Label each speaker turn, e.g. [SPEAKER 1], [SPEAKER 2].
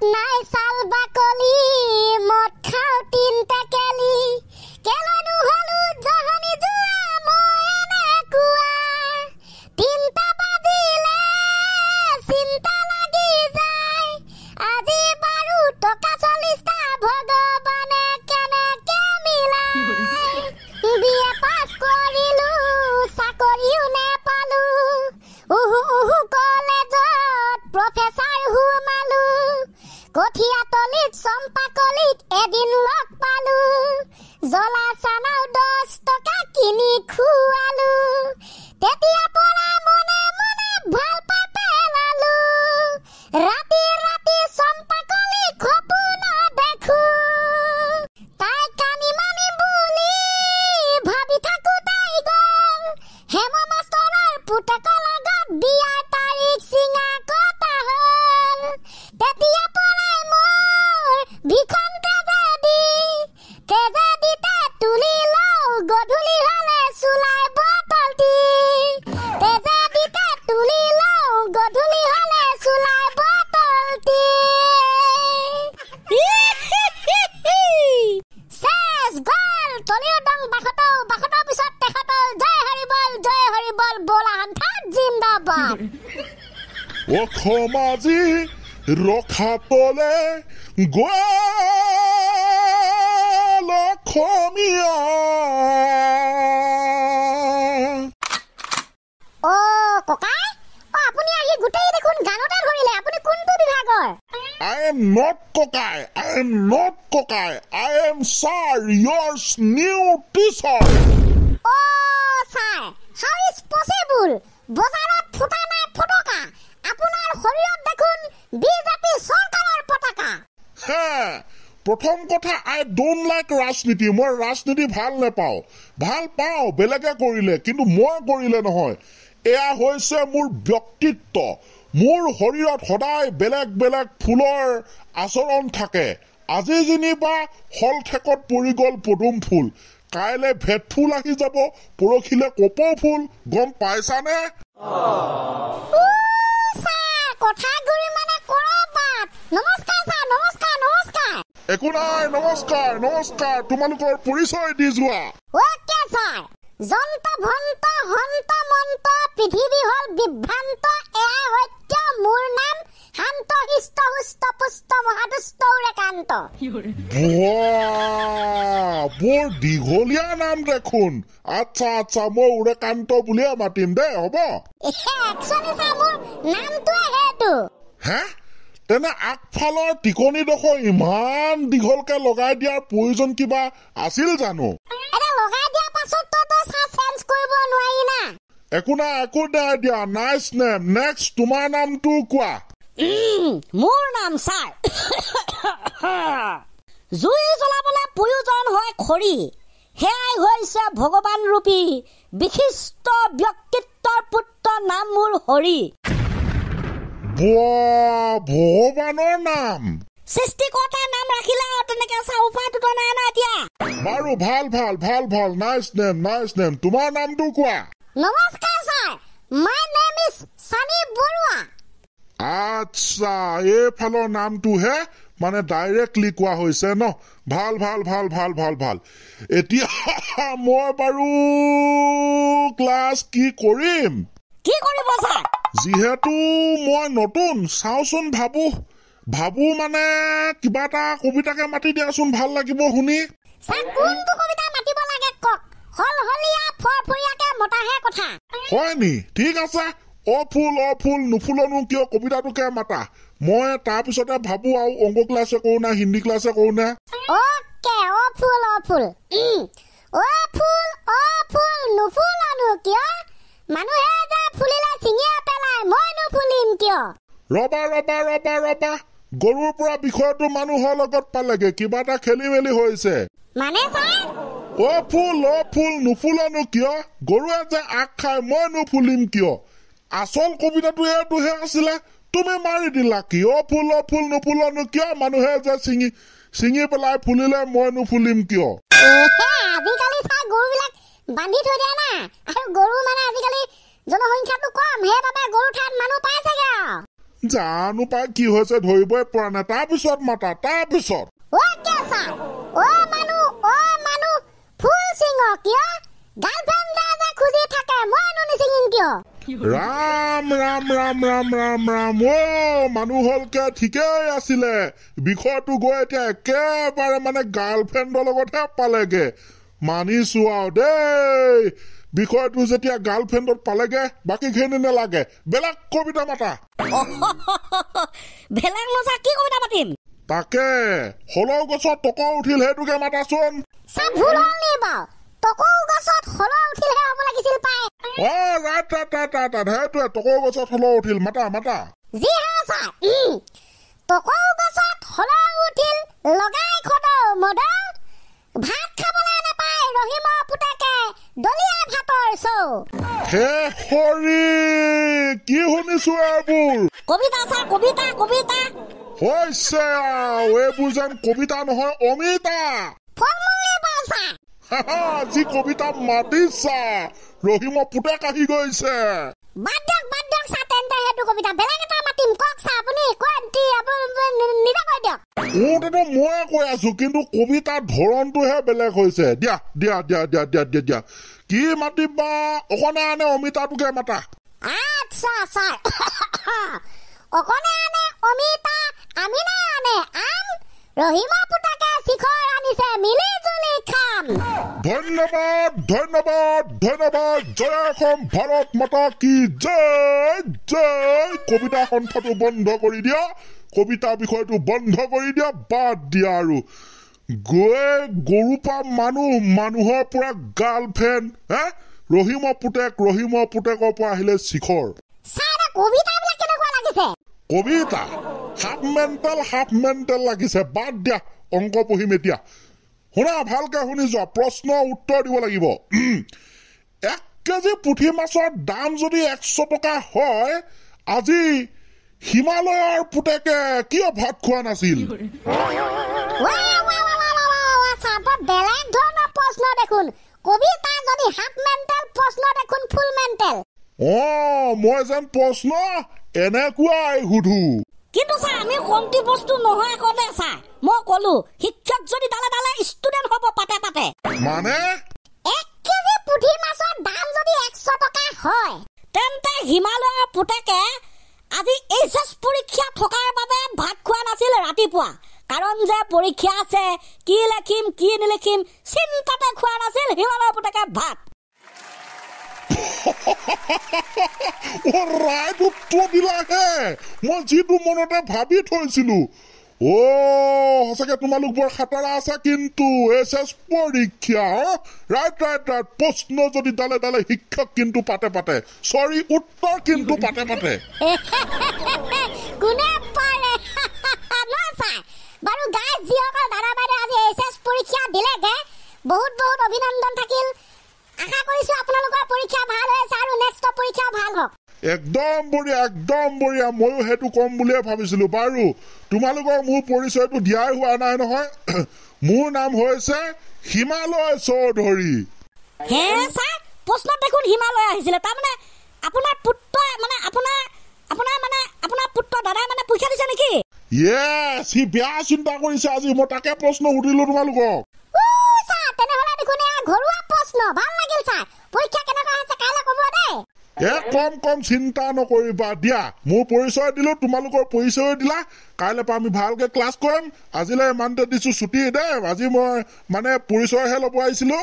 [SPEAKER 1] গাত নাই চাল বাকলি মদ খাও তিন টেকেলি কেলনো হলো জহনি জুৱা মই এনেকুৱা তিনটা বাজিলে চিন্তা লাগি যায় আজি বাৰু টকা 40টা ভগৱানে কেনেকে মিলাই বিয়ে পাছ কৰিলো চাকৰিও নেপালো কলেজত প্ৰফেচাৰ হুমালো কঠিয়া তলিত চম্পাকলিত এদিন লগ পালো জ্বলা চানাও 10 টকা কিনি খুৱালো তেতিয়া পৰা মনে মনে ভাল পাই পেলালো ৰাতি ৰাতি চম্পাকলি সপোন দেখো তাই কানি মানি বুলি ভাবি থাকো তাই গল হেম মাষ্টৰৰ পুতেকৰ লগত বিয়াৰ তাৰিখ চিঙা কথা হল তেতিয়া পৰাই মোৰ ভিখন তেজেদিতে তুলি লওঁ গধূলি হলে চুলাই বটলটি তেজেদিতে তুলি লওঁ গধূলি হলে চুলাই বটলটি শেষ গল তলিও ডং বাখতৰ পিছত তেখেতৰ জয় হৰি বল বোলা হান্থা জিন্দাবাদ
[SPEAKER 2] অসমাজি ৰখাতলে গল অসমীয়া
[SPEAKER 1] ও ককাই আপুনি আহি গোটেই দেখোন গানতে ধৰিলে আপুনি কোনটো বিভাগৰ
[SPEAKER 2] I am not Kokai. I am Sir, your new teacher.
[SPEAKER 1] Oh, sir. How is possible? বজাৰত ফুটা নাই ফটকা আপোনাৰ শৰীৰত দেখোন বিজেপি চৰকাৰৰ পতাকা
[SPEAKER 2] প্ৰথম কথা I don't like ৰাজনীতি মই ৰাজনীতি ভাল নাপাওঁ ভাল পাওঁ বেলেগে কৰিলে কিন্তু মই কৰিলে নহয় এয়া হৈছে মোৰ ব্যক্তিত্ব মোৰ শৰীৰত সদায় বেলেগ বেলেগ ফুলৰ আচৰণ থাকে আজি যেনিবা হলঠেকত পৰি গল পদুম ফুল কাইলে ভেট ফুল আহি যাব পৰখিলে কপৌ ফুল গম পাইছানে
[SPEAKER 1] কথা গুৰি মানে কৰবাত নমস্কাৰ ছাৰ নমস্কাৰ
[SPEAKER 2] একো নাই নমস্কাৰ তোমালোকৰ পৰিচয় দি যোৱা
[SPEAKER 1] ওকে ছাৰ জন্ত ভন্ত হন্ত মন্ত পৃথিৱী হল বিভ্ৰান্ত এয়া সত্য মোৰ নাম শান্ত হিষ্ট হুষ্ট পুষ্ট মহাদুষ্ট উৰেকান্ত
[SPEAKER 2] বৰ দীঘলীয়া নাম দেখোন আচ্ছা মই উৰেকান্ত বুলিয়ে মাতিম দে হ'ব
[SPEAKER 1] একচুৱেলি ছাৰ মোৰ নামটোৱে সেইটো
[SPEAKER 2] হে তেনে আগফালৰ টিকনিডোখৰ ইমান দীঘলকে লগাই দিয়াৰ প্ৰয়োজন কিবা আছিল জানো
[SPEAKER 1] এটা লগাই দিয়াৰ পাছততো ছাৰ চেঞ্জ কৰিব নোৱাৰি না
[SPEAKER 2] একো নাই দিয়া নাইচ নেম নেক্সট তোমাৰ নামটো কোৱা
[SPEAKER 1] মোৰ নাম ছাৰ জুই জ্বলাবলৈ প্ৰয়োজন হয় খৰি সেয়াই হৈছে ভগৱান ৰূপী বিশিষ্ট ব্যক্তিত্বৰ পুত্ৰ নাম মোৰ হৰি
[SPEAKER 2] ভগৱানৰ নাম
[SPEAKER 1] সৃষ্টিকৰ্তাৰ নাম ৰাখিলে আৰু তেনেকে ছাৰ উপায়টোতো নাই না এতিয়া
[SPEAKER 2] বাৰু ভাল নাইচ নেম তোমাৰ নামটো কোৱা
[SPEAKER 1] নমস্কাৰ ছাৰ মাই নেম ইজ সানি বৰুৱা
[SPEAKER 2] আচ্ছা এইফালৰ নামটোহে মানে ডাইৰেক্টলি কোৱা হৈছে ন ভাল এতিয়া মই বাৰু ক্লাছ কি কৰিম
[SPEAKER 1] ছাৰ
[SPEAKER 2] যিহেতু মই নতুন চাওচোন ভাবো মানে কিবা এটা কবিতাকে মাতি দিয়াচোন ভাল লাগিব শুনি
[SPEAKER 1] ছাৰ কোনটো কবিতা মাতিব লাগে কক হলহলীয়া ফৰফৰীয়াকে মতাহে কথা
[SPEAKER 2] হয় নি ঠিক আছে অ ফুল নুফুলনো কিয় কবিতাটোকে মাতা মই তাৰপিছতে ভাবো আৰু অংক ক্লাছে কৰো না হিন্দী ক্লাছে কৰো না
[SPEAKER 1] অকে অ ফুল নুফুলনো কিয় মানুহে যে ফুলিলে ছিঙিয়ে পেলাই মই নুফুলিম কিয়
[SPEAKER 2] ৰবা গৰুৰ পৰা বিষয়টো মানুহৰ লগত পালেগে কিবা এটা খেলি মেলি হৈছে
[SPEAKER 1] মানে ছাৰ
[SPEAKER 2] অ ফুল নুফুলনো কিয় গৰুৱে যে আগ খাই মই নুফুলিম কিয় আসল কবিতাটো এইটোহে আছিলে তুমি মাৰি দিলা কি অ ফুল নুফুলনো কিয় মানুহে যে ছিঙি পেলাই ফুলিলে মই নুফুলিম কিয়
[SPEAKER 1] আজিকালি ছাৰ গৰুবিলাক বান্ধি থৈ দিয়া না আৰু গৰু মানে আজিকালি জনসংখ্যাটো কম সেইবাবে গৰু ঠাইত মানুহ পাইছেগে
[SPEAKER 2] জানো পাই কি হৈছে ধৰিবই পৰা নাই তাৰপিছত মাতা তাৰপিছত
[SPEAKER 1] ওকে ছাৰ মানুহ ফুল সিংহ কিয় গাৰ্লফ্ৰেণ্ড যে খুজি থাকে মইনো নিচিঙিম কিয়
[SPEAKER 2] ৰাম ৰাম ৰাম ৰাম ৰাম ৰাম অ মানুহ হলকে ঠিকেই আছিলে বিষয়টো গৈ এতিয়া একেবাৰে মানে গাৰ্লফ্ৰেণ্ডৰ লগতহে পালেগে মানিছো আৰু দেই বিষয়টো যেতিয়া গাৰ্লফ্ৰেণ্ডত পালেগে বাকীখিনি নালাগে বেলেগ কবিতা মাতা
[SPEAKER 3] বেলেগ নচা কি কবিতা মাতিম
[SPEAKER 2] তাকে হলৌ গছত টকৌ উঠিল সেইটোকে মাতাচোন
[SPEAKER 1] ছাৰ ভুল হ'ল নি বাৰু টকৌ গছত হলৌ উঠিলহে হ'ব লাগিছিল পাই
[SPEAKER 2] অ ৰাত সেইটোৱে টকৌ গছত হলৌ উঠিল মাতা
[SPEAKER 1] জি হা ছাৰ টকৌ গছত হলৌ উঠিল লগাই খদৌ মদৌ ভাত খাবলৈ নাপায় ৰহিমৰ পুতেকে দলিয়াই ভাতৰ চৌ
[SPEAKER 2] হে হৰি কি শুনিছো এইবোৰ
[SPEAKER 3] কবিতা ছাৰ কবিতা
[SPEAKER 2] হৈছে এইবোৰ যেন কবিতা নহয় অমিতা
[SPEAKER 1] ফলমূল নিব ছাৰ
[SPEAKER 2] যি কবিতা মাতিছা ৰহিমৰ পুতেক আহি গৈছে
[SPEAKER 1] বাদ দিয়ক ছাৰ তেন্তে সেইটো কবিতা বেলেগ এটা মাতিম কওক ছাৰ আপুনি নিজে কৈ দিয়ক
[SPEAKER 2] মোৰতো ময়ে কৈ আছো কিন্তু কবিতাৰ ধৰণটোহে বেলেগ হৈছে দিয়া কি মাতিবা অকণে আনে অমিতাটোকে মাতা
[SPEAKER 1] আচ্ছা ছাৰ অকণে আনে অমিতা আমিনা আনে আম ৰহিমৰ পুতেকে শিখৰ আনিছে মিলি জুলি খাম
[SPEAKER 2] ধন্যবাদ জয় অসম ভাৰত মাতা কি জয় কবিতা সন্থাটো বন্ধ কৰি দিয়া কবিতা বিষয়টো বন্ধ কৰি দিয়া বাদ দিয়া আৰু গৈ গৰুপা মানুহৰ পৰা গাৰ্লফ্ৰেণ্ড ৰহিমৰ পুতেকৰ পৰা আহিলে শিখৰ
[SPEAKER 1] কবিতাবিলাক কেনেকুৱা লাগিছে
[SPEAKER 2] কবিতা হাফ মেণ্টেল লাগিছে বাদ দিয়া অংক পঢ়িম এতিয়া শুনা ভালকে শুনি যোৱা প্ৰশ্নৰ উত্তৰ দিব লাগিব 1 কেজি পুঠি মাছৰ দাম যদি 100 টকা হয় আজি হিমালয়ৰ পুতেকে কিয় ভাত খোৱা নাছিল
[SPEAKER 1] বেলেগ ধৰণৰ প্ৰশ্ন দেখোন কবিতা যদি হাফ মেণ্টেল প্ৰশ্ন দেখোন ফুল মেণ্টেল
[SPEAKER 2] মই যেন প্ৰশ্ন এনেকুৱাই সুধো
[SPEAKER 3] কিন্তু ছাৰ আমি কমটি বস্তু নহয় কলে ছাৰ মই কলো শিক্ষক যদি দালে ষ্টুডেন্ট হ'ব পাতে
[SPEAKER 2] মানে
[SPEAKER 1] 1 কেজি পুঠি মাছৰ দাম যদি 100 টকা হয়
[SPEAKER 3] তেন্তে হিমালয়ৰ পুতেকে আজি এইচএছ পৰীক্ষা থকাৰ বাবে ভাত খোৱা নাছিল ৰাতিপুৱা কাৰণ যে পৰীক্ষা আছে কি লিখিম কি নিলিখিম চিন্তাতে খোৱা নাছিল হিমালয়ৰ পুতেকে ভাত
[SPEAKER 2] ৰাইট উত্তৰ দিলাহে মই যিটো মনতে ভাবি থৈছিলো সঁচাকে তোমালোক বৰ খাটাৰা আছা কিন্তু এছএছ পৰীক্ষা ৰাইট প্ৰশ্ন যদি দালে শিক্ষক কিন্তু পাতে চৰি উত্তৰ কিন্তু পাতে
[SPEAKER 1] কোনে পাৰে বাৰু গাইজ যিসকল দাদা বাইদেউ আজি এছএছ পৰীক্ষা দিলেগে বহুত অভিনন্দন থাকিল আশা কৰিছো আপোনালোকৰ পৰীক্ষা ভাল হৈছে আৰু নেক্সট পৰীক্ষা ভাল হওক
[SPEAKER 2] একদম বঢ়িয়া ময়ো সেইটো কম বুলিয়ে ভাবিছিলো বাৰু তোমালোকৰ মোৰ পৰিচয়টো দিয়াই হোৱা নাই নহয় মোৰ নাম হৈছে হিমালয় চৌধুৰী
[SPEAKER 3] হে ছাৰ প্ৰশ্নত দেখোন হিমালয় আহিছিলে তাৰমানে আপোনাৰ পুত্ৰ মানে আপোনাৰ পুত্ৰ দাদাই মানে পৰীক্ষা দিছে নেকি
[SPEAKER 2] সি বেয়া চিন্তা কৰিছে আজি মই তাকে প্ৰশ্ন সুধিলো তোমালোকক
[SPEAKER 1] তেনেহলে দেখোন ঘৰুৱা প্ৰশ্ন ভাল লাগিল ছাৰ পৰীক্ষা কেনেকুৱা হৈছে কাইলৈ ক'ব দেই
[SPEAKER 2] কম চিন্তা নকৰিবা দিয়া মোৰ পৰিচয় দিলো তোমালোকৰ পৰিচয় দিলা কাইলৈ পৰা আমি ভালকে ক্লাছ কৰিম আজিলৈ ইমানতে দিছো ছুটি দে আজি মই মানে পৰিচয়হে ল'ব আহিছিলো